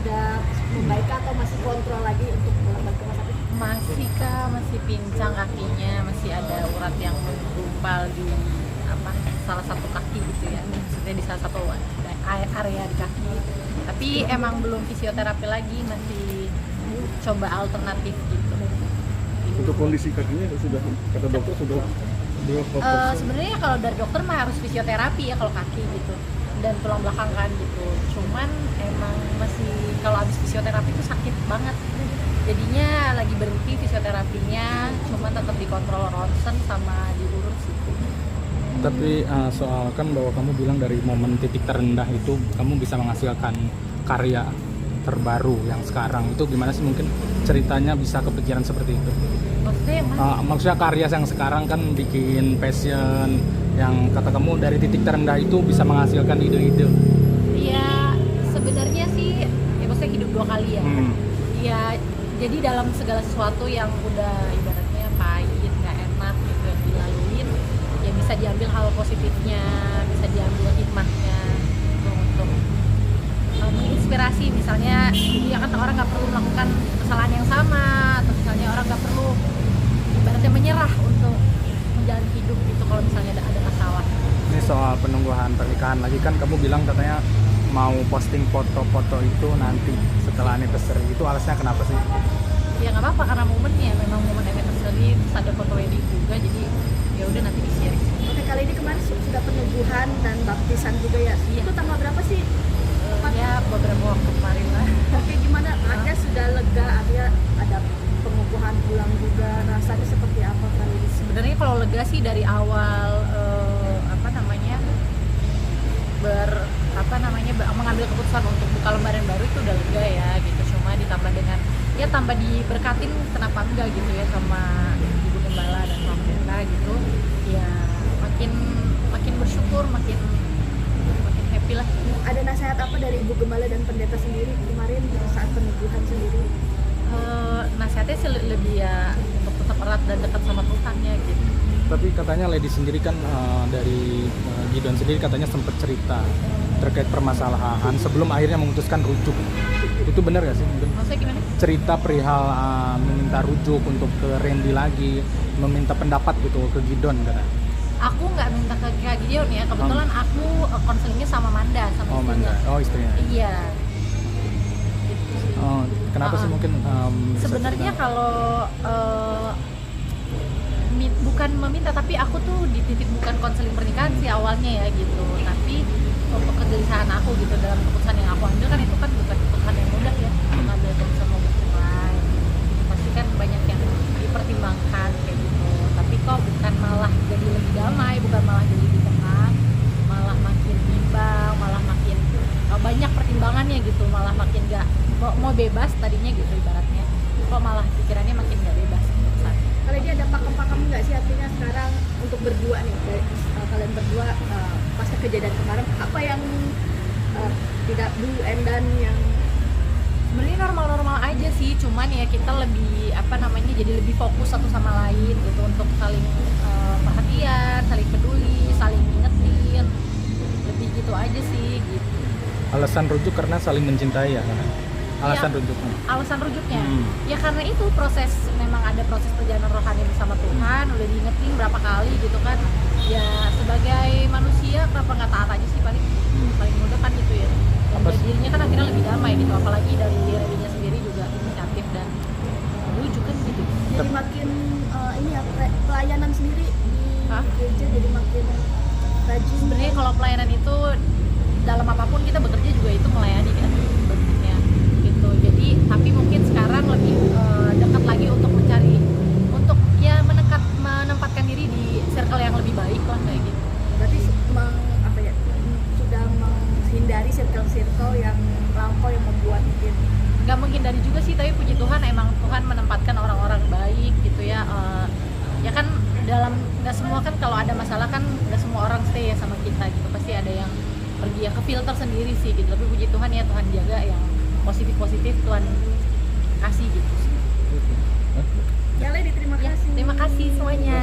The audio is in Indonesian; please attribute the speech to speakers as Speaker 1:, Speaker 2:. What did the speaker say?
Speaker 1: sudah membaik atau masih kontrol lagi untuk berobat ke rumah sakit?
Speaker 2: Masih kak, masih pincang kakinya, masih ada urat yang menggumpal di salah satu kaki gitu ya, maksudnya di salah satu area di kaki. Tapi emang belum fisioterapi lagi, masih coba alternatif gitu.
Speaker 3: Untuk kondisi kakinya sudah, kata dokter sudah berapa persen?
Speaker 2: Sebenarnya kalau dari dokter mah harus fisioterapi ya kalau kaki gitu, dan tulang belakang kan gitu. Cuman emang masih kalau abis fisioterapi itu sakit banget. Jadinya lagi berhenti fisioterapinya, cuma tetap dikontrol ronsen sama diurut gitu.
Speaker 4: Tapi soal kan bahwa kamu bilang dari momen titik terendah itu kamu bisa menghasilkan karya terbaru yang sekarang, itu gimana sih mungkin ceritanya bisa kepikiran seperti itu?
Speaker 2: Maksudnya yang mana?
Speaker 4: Maksudnya karya yang sekarang kan bikin passion, yang kata kamu dari titik terendah itu bisa menghasilkan ide-ide.
Speaker 2: Iya, sebenarnya sih ya maksudnya hidup dua kali ya. Iya, jadi dalam segala sesuatu yang udah ibaratnya pahit, nggak enak gitu yang dilaluin, ya bisa diambil hal positifnya, bisa diambil hikmahnya untuk menginspirasi. Misalnya, ya kan orang nggak perlu melakukan kesalahan yang sama, atau misalnya orang nggak perlu ibaratnya menyerah untuk menjalani hidup gitu kalau misalnya ada masalah.
Speaker 4: Ini soal penungguan pernikahan lagi, kan kamu bilang katanya mau posting foto-foto itu nanti setelah anniversary, itu alasannya kenapa sih?
Speaker 2: Ya nggak apa-apa, karena momennya memang momen anniversary, terus ada foto wedding juga, jadi ya udah nanti di-share.
Speaker 1: Oke, kali ini kemarin sudah penubuhan dan baptisan juga ya.
Speaker 2: Iya.
Speaker 1: Itu tanggal berapa sih?
Speaker 2: Ya beberapa waktu kemarin lah.
Speaker 1: Oke, gimana? Artinya sudah lega, artinya ada pengukuhan pulang juga. Rasanya seperti apa kali ini?
Speaker 2: Sebenarnya kalau lega sih dari awal mengambil keputusan untuk buka lembaran baru itu udah lega ya gitu. Cuma ditambah dengan ya tambah diberkatin, kenapa enggak gitu ya sama Ibu Gembala dan Pak Pendeta gitu. Ya makin bersyukur, makin happy lah.
Speaker 1: Ada nasihat apa dari Ibu Gembala dan Pendeta sendiri kemarin saat penubuhan sendiri?
Speaker 2: Nasihatnya sih lebih ya untuk tetap erat dan dekat sama Tuhan ya gitu.
Speaker 4: Tapi katanya Lady sendiri kan dari Gideon sendiri katanya sempat cerita terkait permasalahan sebelum akhirnya memutuskan rujuk. Itu benar gak sih?
Speaker 2: Maksudnya gimana?
Speaker 4: Cerita perihal meminta rujuk untuk ke Randy lagi, meminta pendapat gitu ke Gideon katanya.
Speaker 2: Aku nggak minta ke Kak Gideon ya, kebetulan aku konselingnya sama Manda, sama istrinya.
Speaker 4: Manda. Oh, istrinya.
Speaker 2: Iya.
Speaker 4: Oh, kenapa sih mungkin
Speaker 2: sebenarnya kalau bukan meminta, tapi aku tuh di titik bukan konseling pernikahan sih awalnya ya gitu. Tapi untuk kegelisahan aku gitu dalam keputusan yang aku ambil kan itu kan bukan keputusan yang mudah ya, mengambil keputusan mau bercerai. Pasti kan banyak yang dipertimbangkan kayak gitu. Tapi kok bukan malah jadi lebih damai, bukan malah jadi lebih tenang, malah makin bimbang, malah makin banyak pertimbangannya gitu, malah makin gak mau bebas tadinya gitu ibaratnya, kok malah pikirannya makin gak bebas untuk saat ini.
Speaker 1: Kalau dia ada pakem-pakem nggak sih artinya sekarang untuk berdua nih, kalian berdua pasca kejadian kemarin, apa yang tidak do and done yang
Speaker 2: sebenarnya normal-normal aja sih, cuman ya kita lebih jadi lebih fokus satu sama lain gitu untuk saling perhatian, saling peduli, saling ingetin, lebih gitu aja sih gitu.
Speaker 4: Alasan rujuk karena saling mencintai ya? Alasan
Speaker 2: Ya,
Speaker 4: rujuknya?
Speaker 2: Alasan rujuknya? Ya karena itu memang ada proses perjalanan rohani bersama Tuhan, udah diingetin berapa kali gitu kan. Ya sebagai manusia kenapa nggak taat aja sih, paling mudah kan gitu ya. Dan dirinya kan akhirnya lebih damai gitu, apalagi dari dirinya sendiri juga inisiatif dan rujuk kan gitu.
Speaker 1: jadi makin pelayanan sendiri di gereja jadi makin rajin.
Speaker 2: Sebenarnya kalau pelayanan itu dalam apapun kita bekerja juga itu melayani kan bentuknya gitu. Jadi tapi mungkin sekarang lebih dekat lagi untuk mencari, untuk ya menempatkan diri di circle yang lebih baik lah kayak gitu.
Speaker 1: Berarti sudah menghindari circle-circle yang lampau yang membuat mungkin
Speaker 2: Gak menghindari juga sih, tapi puji Tuhan emang Tuhan menempatkan orang-orang baik gitu ya. Ya kan nggak semua kan kalau ada masalah kan nggak semua orang stay ya sama kita gitu, pasti ada yang pergi ya ke filter sendiri sih gitu. Tapi puji Tuhan ya, Tuhan jaga yang positif Tuhan kasih gitu sih.
Speaker 1: ya Lady, terima kasih.
Speaker 2: Terima kasih semuanya.